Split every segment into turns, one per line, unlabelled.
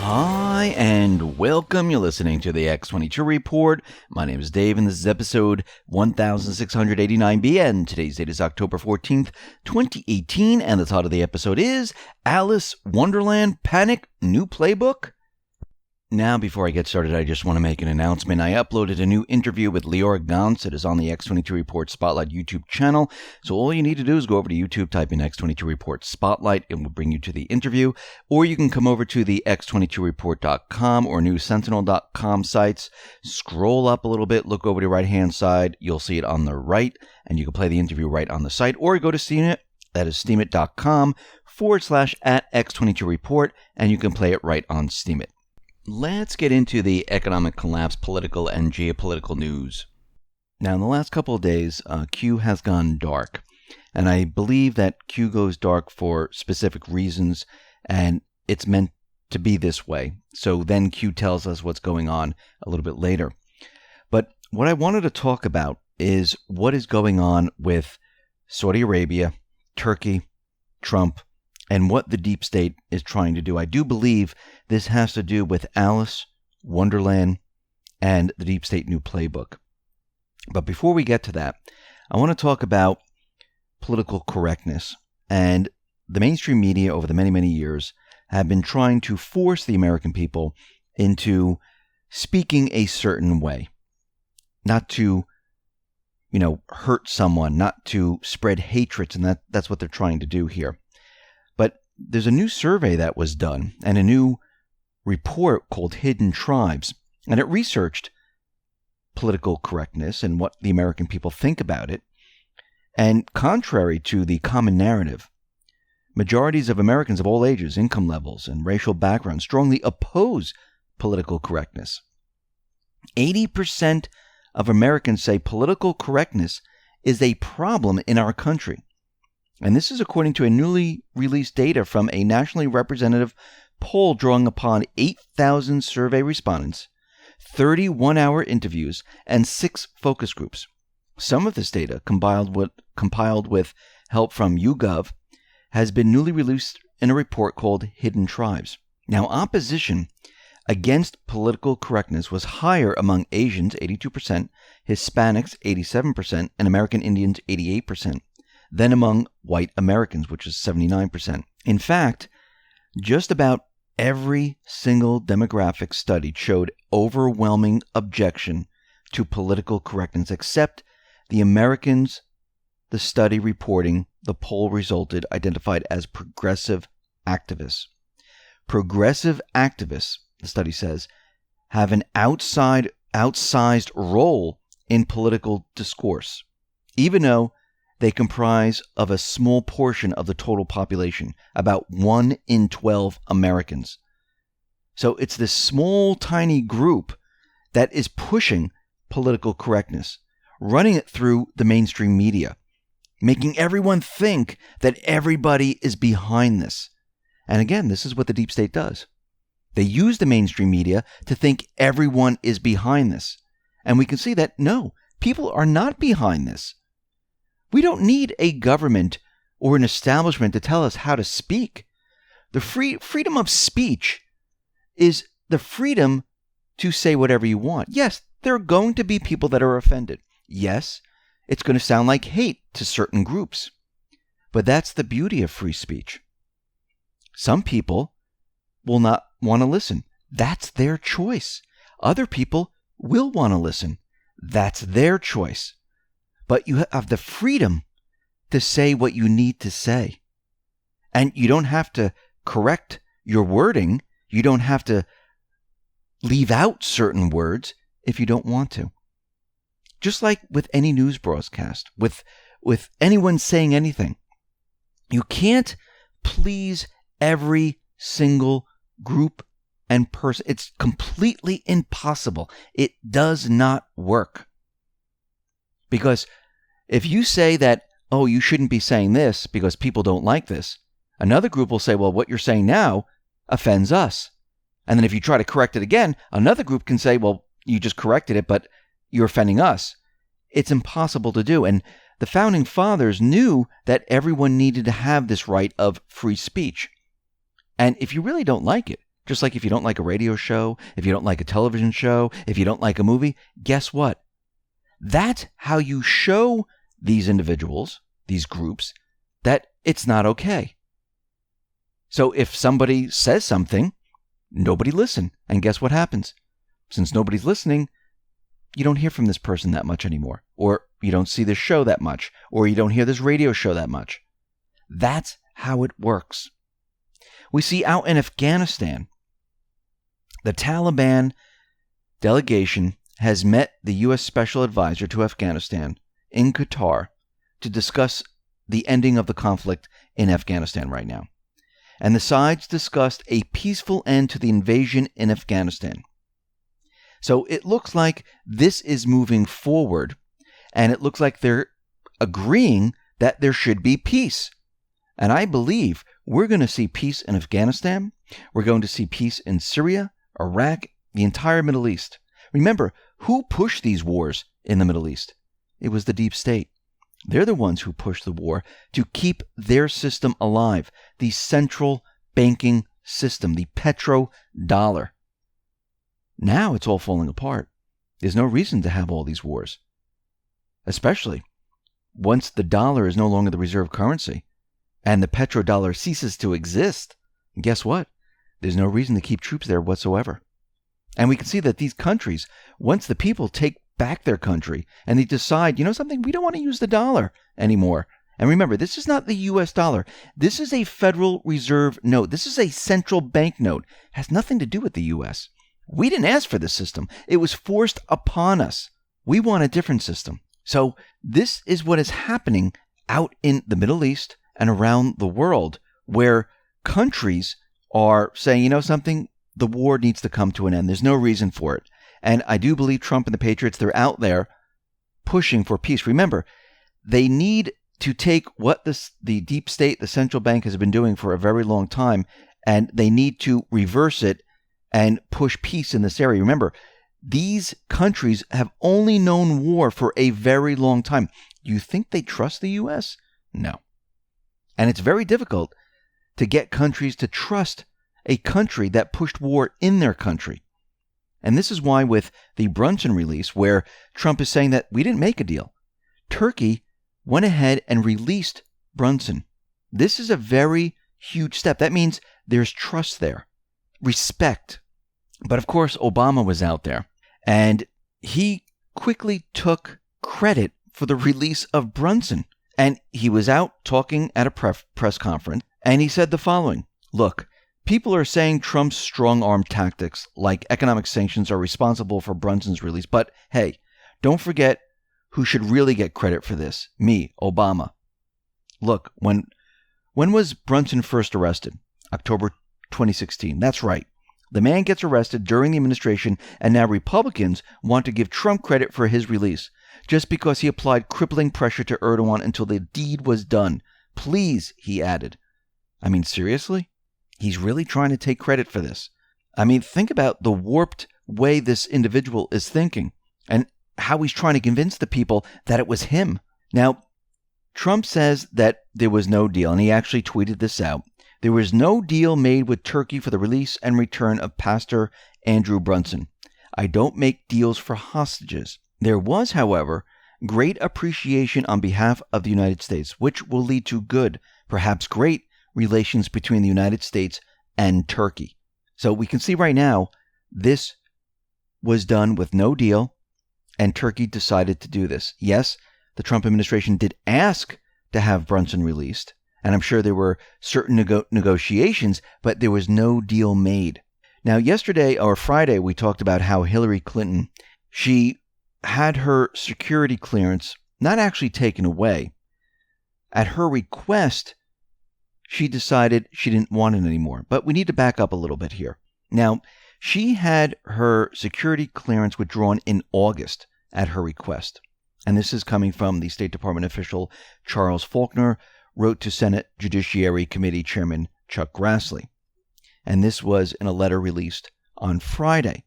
Hi, and welcome. You're listening to the X22 Report. My name is Dave, and this is episode 1689B, and today's date is October 14th, 2018, and the title of the episode is Alice Wonderland Panic New Playbook? Now, before I get started, I just want to make an announcement. I uploaded a new interview with Leora Gans. It is on the X22 Report Spotlight YouTube channel. So all you need to do is go over to YouTube, type in X22 Report Spotlight. It will bring you to the interview. Or you can come over to the X22Report.com or NewsSentinel.com sites. Scroll up a little bit, look over to the right-hand side. You'll see it on the right, and you can play the interview right on the site. Or go to Steemit. That is steemit.com/@X22Report, and you can play it right on Steemit. Let's get into the economic collapse, political, and geopolitical news. Now, in the last couple of days, Q has gone dark. And I believe that Q goes dark for specific reasons, and it's meant to be this way. So then Q tells us what's going on a little bit later. But what I wanted to talk about is what is going on with Saudi Arabia, Turkey, Trump, and what the deep state is trying to do. I do believe this has to do with Alice, Wonderland, and the deep state new playbook. But before we get to that, I want to talk about political correctness. And the mainstream media over the many, many years have been trying to force the American people into speaking a certain way. Not to, hurt someone, not to spread hatred, and that's what they're trying to do here. But there's a new survey that was done and a new report called Hidden Tribes, and it researched political correctness and what the American people think about it. And contrary to the common narrative, majorities of Americans of all ages, income levels, and racial backgrounds strongly oppose political correctness. 80% of Americans say political correctness is a problem in our country. And this is according to a newly released data from a nationally representative poll drawing upon 8,000 survey respondents, 30 one-hour interviews, and 6 focus groups. Some of this data, compiled with help from YouGov, has been newly released in a report called Hidden Tribes. Now, opposition against political correctness was higher among Asians, 82%, Hispanics, 87%, and American Indians, 88%. Than among white Americans, which is 79%. In fact, just about every single demographic studied showed overwhelming objection to political correctness, except the Americans the study reporting the poll resulted identified as progressive activists. Progressive activists, the study says, have an outsized role in political discourse, even though they comprise of a small portion of the total population, about 1 in 12 Americans. So it's this small, tiny group that is pushing political correctness, running it through the mainstream media, making everyone think that everybody is behind this. And again, this is what the deep state does. They use the mainstream media to think everyone is behind this. And we can see that, no, people are not behind this. We don't need a government or an establishment to tell us how to speak. The freedom of speech is the freedom to say whatever you want. Yes, there are going to be people that are offended. Yes, it's going to sound like hate to certain groups. But that's the beauty of free speech. Some people will not want to listen. That's their choice. Other people will want to listen. That's their choice. But you have the freedom to say what you need to say. And you don't have to correct your wording. You don't have to leave out certain words if you don't want to. Just like with any news broadcast, with anyone saying anything, you can't please every single group and person. It's completely impossible. It does not work. Because if you say that, oh, you shouldn't be saying this because people don't like this, another group will say, well, what you're saying now offends us. And then if you try to correct it again, another group can say, well, you just corrected it, but you're offending us. It's impossible to do. And the founding fathers knew that everyone needed to have this right of free speech. And if you really don't like it, Just like if you don't like a radio show, if you don't like a television show, if you don't like a movie, guess what? That's how you show these individuals, these groups, that it's not okay. So if somebody says something, nobody listen. And guess what happens? Since nobody's listening, you don't hear from this person that much anymore. Or you don't see this show that much. Or you don't hear this radio show that much. That's how it works. We see out in Afghanistan, the Taliban delegation has met the U.S. Special Advisor to Afghanistan in Qatar to discuss the ending of the conflict in Afghanistan right now. And the sides discussed a peaceful end to the invasion in Afghanistan. So it looks like this is moving forward, and it looks like they're agreeing that there should be peace. And I believe we're going to see peace in Afghanistan. We're going to see peace in Syria, Iraq, the entire Middle East. Remember, who pushed these wars in the Middle East? It was the deep state. They're the ones who pushed the war to keep their system alive, the central banking system, the petrodollar. Now it's all falling apart. There's no reason to have all these wars, especially once the dollar is no longer the reserve currency and the petrodollar ceases to exist. And guess what? There's no reason to keep troops there whatsoever. And we can see that these countries, once the people take back their country and they decide, you know something, we don't want to use the dollar anymore. And remember, this is not the US dollar. This is a Federal Reserve note. This is a central bank note. It has nothing to do with the US. We didn't ask for this system. It was forced upon us. We want a different system. So this is what is happening out in the Middle East and around the world, where countries are saying, you know something, the war needs to come to an end. There's no reason for it. And I do believe Trump and the Patriots, they're out there pushing for peace. Remember, they need to take what the deep state, the central bank, has been doing for a very long time, and they need to reverse it and push peace in this area. Remember, these countries have only known war for a very long time. You think they trust the U.S.? No. And it's very difficult to get countries to trust a country that pushed war in their country. And this is why with the Brunson release, where Trump is saying that we didn't make a deal, Turkey went ahead and released Brunson. This is a very huge step. That means there's trust there, respect. But of course, Obama was out there, and he quickly took credit for the release of Brunson. And he was out talking at a press conference, and he said the following: look, people are saying Trump's strong-arm tactics, like economic sanctions, are responsible for Brunson's release. But hey, don't forget who should really get credit for this. Me, Obama. Look, when was Brunson first arrested? October 2016. That's right. The man gets arrested during the administration, and now Republicans want to give Trump credit for his release, just because he applied crippling pressure to Erdogan until the deed was done. Please, he added. I mean, seriously? He's really trying to take credit for this. I mean, think about the warped way this individual is thinking and how he's trying to convince the people that it was him. Now, Trump says that there was no deal, and he actually tweeted this out. There was no deal made with Turkey for the release and return of Pastor Andrew Brunson. I don't make deals for hostages. There was, however, great appreciation on behalf of the United States, which will lead to good, perhaps great, relations between the United States and Turkey. So we can see right now, this was done with no deal, and Turkey decided to do this. Yes, the Trump administration did ask to have Brunson released, and I'm sure there were certain negotiations, but there was no deal made. Now, yesterday or Friday, we talked about how Hillary Clinton, she had her security clearance not actually taken away. At her request, she decided she didn't want it anymore. But we need to back up a little bit here. Now, she had her security clearance withdrawn in August at her request. And this is coming from the State Department official Charles Faulkner, wrote to Senate Judiciary Committee Chairman Chuck Grassley. And this was in a letter released on Friday.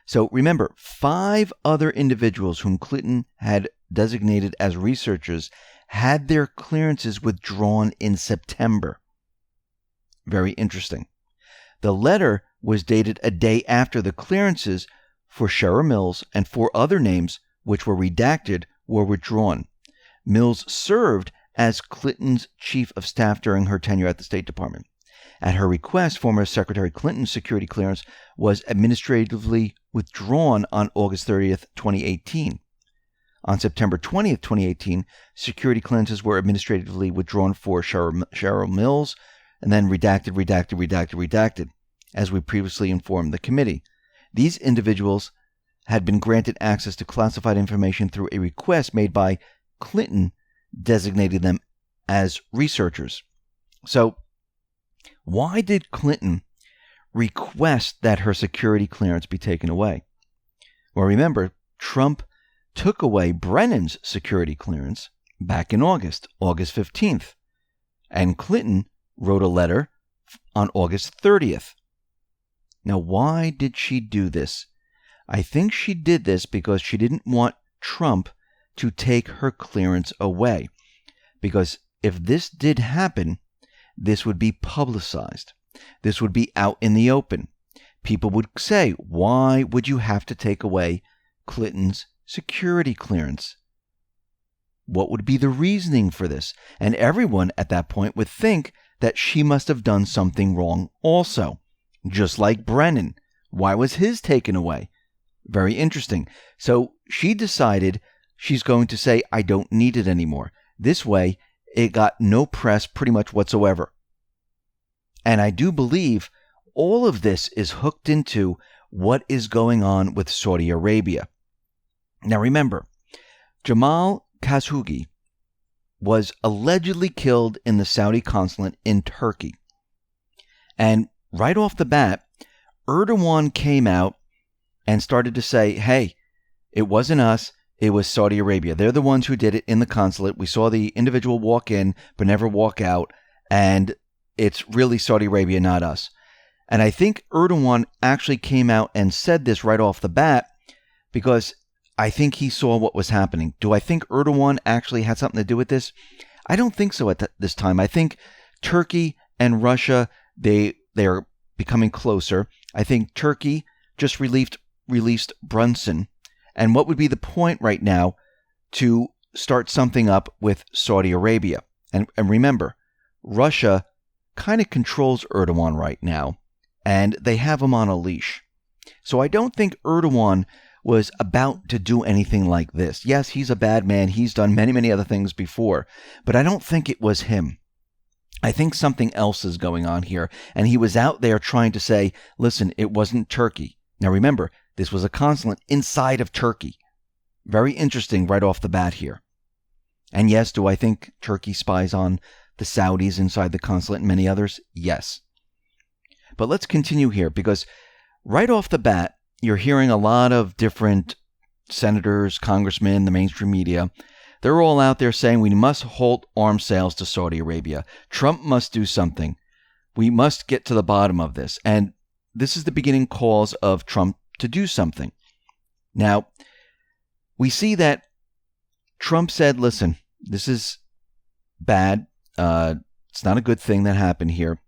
So remember, 5 other individuals whom Clinton had designated as researchers had their clearances withdrawn in September. Very interesting. The letter was dated a day after the clearances for Shara Mills and 4 other names, which were redacted, were withdrawn. Mills served as Clinton's chief of staff during her tenure at the State Department. At her request, former Secretary Clinton's security clearance was administratively withdrawn on August 30th, 2018. On September 20th, 2018, security clearances were administratively withdrawn for Shara Mills, and then redacted, as we previously informed the committee. These individuals had been granted access to classified information through a request made by Clinton, designating them as researchers. So, why did Clinton request that her security clearance be taken away? Well, remember, Trump took away Brennan's security clearance back in August 15th, and Clinton wrote a letter on August 30th. Now, why did she do this? I think she did this because she didn't want Trump to take her clearance away. Because if this did happen, this would be publicized. This would be out in the open. People would say, why would you have to take away Clinton's security clearance? What would be the reasoning for this? And everyone at that point would think that she must have done something wrong also. Just like Brennan. Why was his taken away? Very interesting. So she decided she's going to say, I don't need it anymore. This way, it got no press pretty much whatsoever. And I do believe all of this is hooked into what is going on with Saudi Arabia. Now remember, Jamal Khashoggi was allegedly killed in the Saudi consulate in Turkey. And right off the bat, Erdogan came out and started to say, hey, it wasn't us, it was Saudi Arabia. They're the ones who did it in the consulate. We saw the individual walk in but never walk out, and it's really Saudi Arabia, not us. And I think Erdogan actually came out and said this right off the bat because I think he saw what was happening. Do I think Erdogan actually had something to do with this? I don't think so at this time. I think Turkey and Russia, they're becoming closer. I think Turkey just released Brunson. And what would be the point right now to start something up with Saudi Arabia? And remember, Russia kind of controls Erdogan right now, and they have him on a leash. So I don't think Erdogan was about to do anything like this. Yes, he's a bad man. He's done many, many other things before, but I don't think it was him. I think something else is going on here, and he was out there trying to say, listen, it wasn't Turkey. Now remember, this was a consulate inside of Turkey. Very interesting right off the bat here. And yes, do I think Turkey spies on the Saudis inside the consulate and many others? Yes. But let's continue here, because right off the bat, you're hearing a lot of different senators, congressmen, the mainstream media. They're all out there saying we must halt arms sales to Saudi Arabia. Trump must do something. We must get to the bottom of this. And this is the beginning calls of Trump to do something. Now, we see that Trump said, listen, this is bad. It's not a good thing that happened here.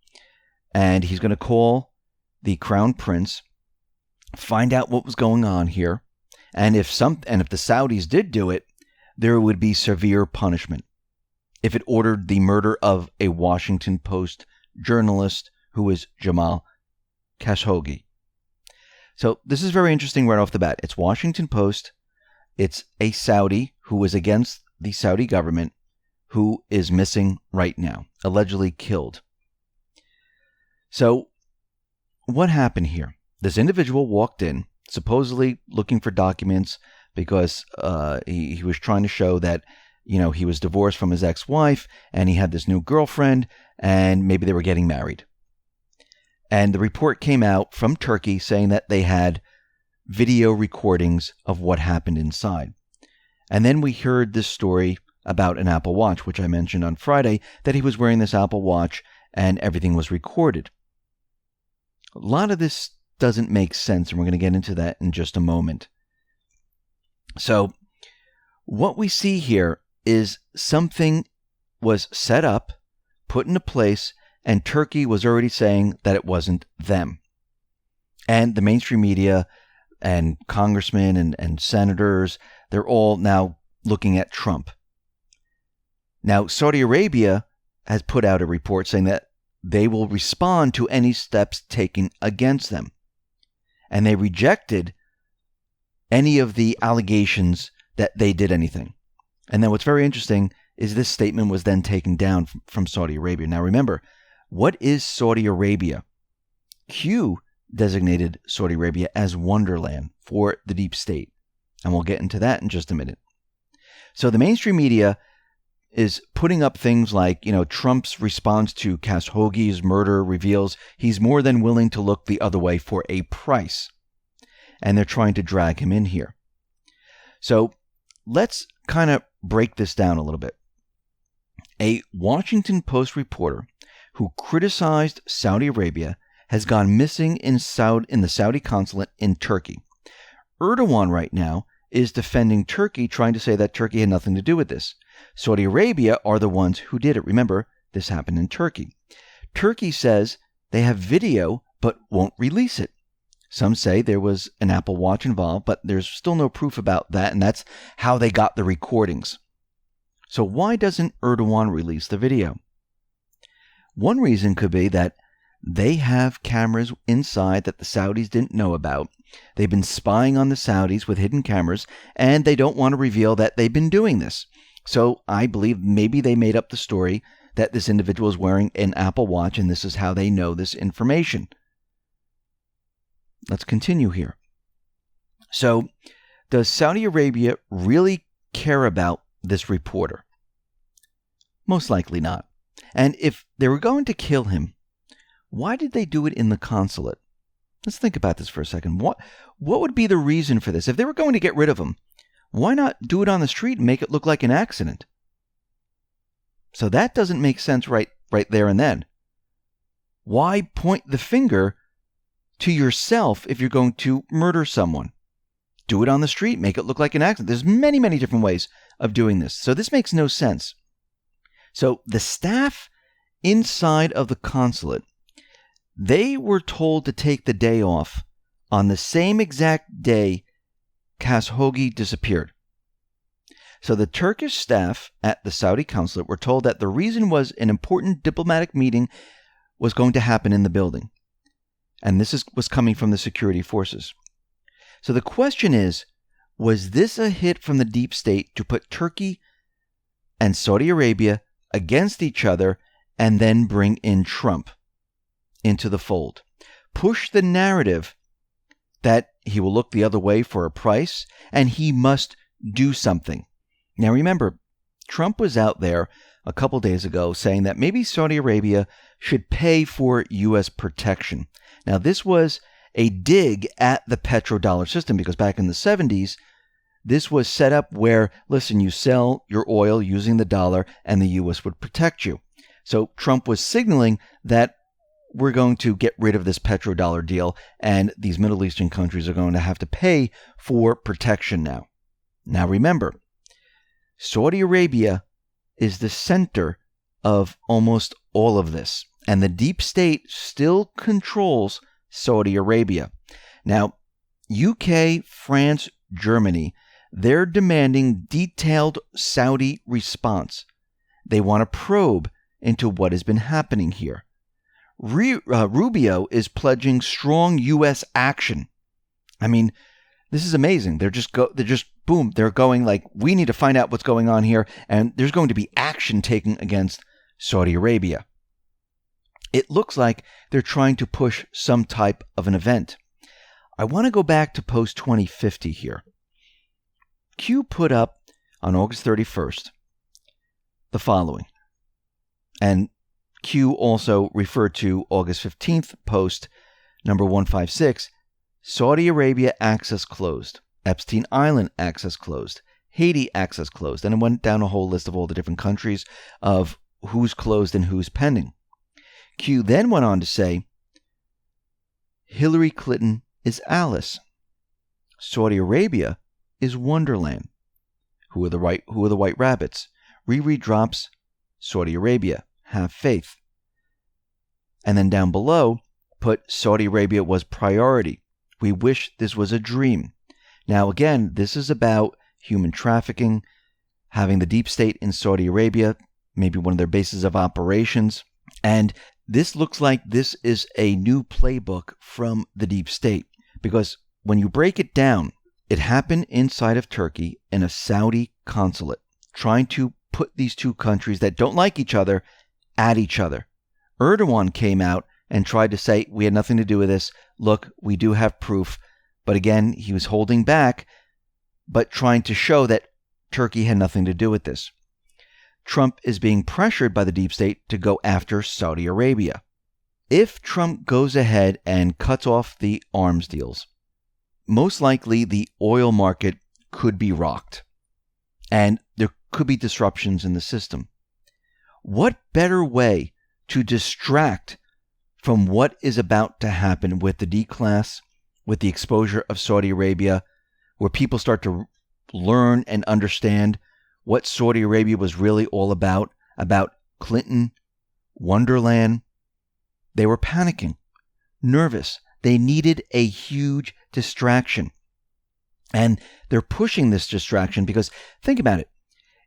And he's going to call the Crown Prince, find out what was going on here. And if the Saudis did do it, there would be severe punishment. If it ordered the murder of a Washington Post journalist who is Jamal Khashoggi. So this is very interesting right off the bat. It's Washington Post. It's a Saudi who is against the Saudi government who is missing right now, allegedly killed. So what happened here? This individual walked in, supposedly looking for documents because he was trying to show that, he was divorced from his ex-wife and he had this new girlfriend and maybe they were getting married. And the report came out from Turkey saying that they had video recordings of what happened inside. And then we heard this story about an Apple Watch, which I mentioned on Friday, that he was wearing this Apple Watch and everything was recorded. A lot of this doesn't make sense, and we're going to get into that in just a moment. So what we see here is something was set up, put into place, and Turkey was already saying that it wasn't them. And the mainstream media and congressmen and senators, they're all now looking at Trump. Now, Saudi Arabia has put out a report saying that they will respond to any steps taken against them. And they rejected any of the allegations that they did anything. And then what's very interesting is this statement was then taken down from Saudi Arabia. Now remember, what is Saudi Arabia? Q designated Saudi Arabia as Wonderland for the deep state. And we'll get into that in just a minute. So the mainstream media is putting up things like, Trump's response to Khashoggi's murder reveals he's more than willing to look the other way for a price. And they're trying to drag him in here. So let's kind of break this down a little bit. A Washington Post reporter who criticized Saudi Arabia has gone missing in the Saudi consulate in Turkey. Erdogan right now is defending Turkey, trying to say that Turkey had nothing to do with this. Saudi Arabia are the ones who did it. Remember, this happened in Turkey. Turkey says they have video but won't release it. Some say there was an Apple Watch involved, but there's still no proof about that, and that's how they got the recordings. So why doesn't Erdogan release the video? One reason could be that they have cameras inside that the Saudis didn't know about. They've been spying on the Saudis with hidden cameras, and they don't want to reveal that they've been doing this. So I believe maybe they made up the story that this individual is wearing an Apple Watch, and this is how they know this information. Let's continue here. So, does Saudi Arabia really care about this reporter? Most likely not. And if they were going to kill him, why did they do it in the consulate? Let's think about this for a second. What would be the reason for this? If they were going to get rid of him, why not do it on the street and make it look like an accident? So that doesn't make sense right there and then. Why point the finger to yourself if you're going to murder someone? Do it on the street, make it look like an accident. There's many, many different ways of doing this. So this makes no sense. So the staff inside of the consulate, they were told to take the day off on the same exact day Khashoggi disappeared. So the Turkish staff at the Saudi consulate were told that the reason was an important diplomatic meeting was going to happen in the building. And this was coming from the security forces. So the question is, was this a hit from the deep state to put Turkey and Saudi Arabia against each other and then bring in Trump into the fold? Push the narrative that he will look the other way for a price and he must do something. Now remember, Trump was out there a couple days ago saying that maybe Saudi Arabia should pay for U.S. protection. Now this was a dig at the petrodollar system because back in the 70s, this was set up where, listen, you sell your oil using the dollar and the U.S. would protect you. So Trump was signaling that we're going to get rid of this petrodollar deal and these Middle Eastern countries are going to have to pay for protection now. Now remember, Saudi Arabia is the center of almost all of this, and the deep state still controls Saudi Arabia. Now, UK, France, Germany, they're demanding detailed Saudi response. They want to probe into what has been happening here. Rubio is pledging strong U.S. action. I mean, this is amazing. They're going like, we need to find out what's going on here, and there's going to be action taken against Saudi Arabia. It looks like they're trying to push some type of an event. I want to go back to post 2050 here. Q put up on August 31st the following. And Q also referred to August 15th post number 156. Saudi Arabia access closed. Epstein Island access closed. Haiti access closed. And it went down a whole list of all the different countries of who's closed and who's pending. Q then went on to say, Hillary Clinton is Alice. Saudi Arabia is Wonderland. Who are the white rabbits? Riri drops Saudi Arabia. Have faith. And then down below, put Saudi Arabia was priority. We wish this was a dream. Now, again, this is about human trafficking, having the deep state in Saudi Arabia, maybe one of their bases of operations. And this looks like this is a new playbook from the deep state. Because when you break it down, it happened inside of Turkey in a Saudi consulate, trying to put these two countries that don't like each other at each other. Erdogan came out and tried to say, we had nothing to do with this. Look, we do have proof. But again, he was holding back, but trying to show that Turkey had nothing to do with this. Trump is being pressured by the deep state to go after Saudi Arabia. If Trump goes ahead and cuts off the arms deals, most likely the oil market could be rocked, and there could be disruptions in the system. What better way to distract from what is about to happen with the D-class, with the exposure of Saudi Arabia, where people start to learn and understand what Saudi Arabia was really all about Clinton, Wonderland. They were panicking, nervous. They needed a huge distraction. And they're pushing this distraction because, think about it.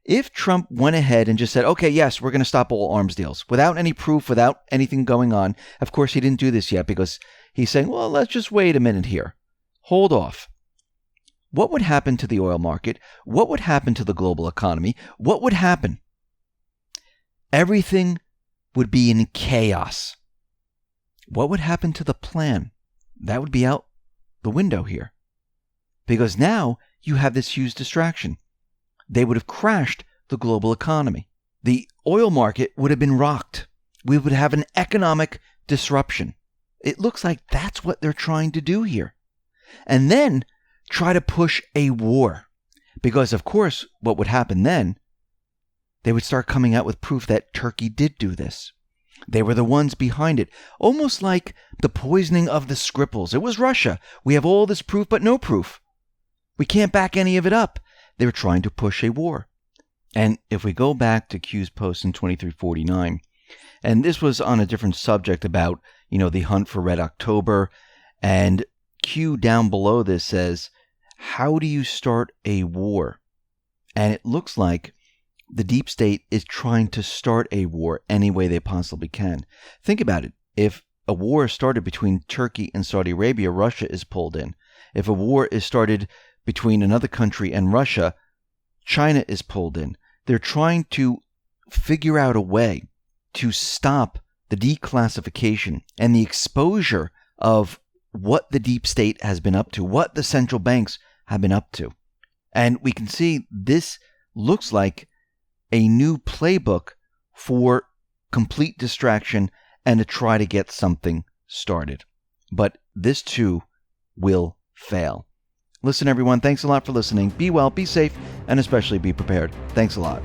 If Trump went ahead and just said, okay, yes, we're going to stop all arms deals without any proof, without anything going on. Of course, he didn't do this yet because he's saying, well, let's just wait a minute here. Hold off. What would happen to the oil market? What would happen to the global economy? What would happen? Everything would be in chaos. What would happen to the plan? That would be out the window here. Because now you have this huge distraction. They would have crashed the global economy. The oil market would have been rocked. We would have an economic disruption. It looks like that's what they're trying to do here. And then try to push a war. Because, of course, what would happen then, they would start coming out with proof that Turkey did do this. They were the ones behind it. Almost like the poisoning of the Skripals. It was Russia. We have all this proof, but no proof. We can't back any of it up. They were trying to push a war. And if we go back to Q's post in 2349, and this was on a different subject about, the hunt for Red October, and Q down below this says, how do you start a war? And it looks like the deep state is trying to start a war any way they possibly can. Think about it. If a war started between Turkey and Saudi Arabia, Russia is pulled in. If a war is started between another country and Russia, China is pulled in. They're trying to figure out a way to stop the declassification and the exposure of what the deep state has been up to, what the central banks have been up to. And we can see this looks like a new playbook for complete distraction and to try to get something started. But this too will fail. Listen, everyone, thanks a lot for listening. Be well, be safe, and especially be prepared. Thanks a lot.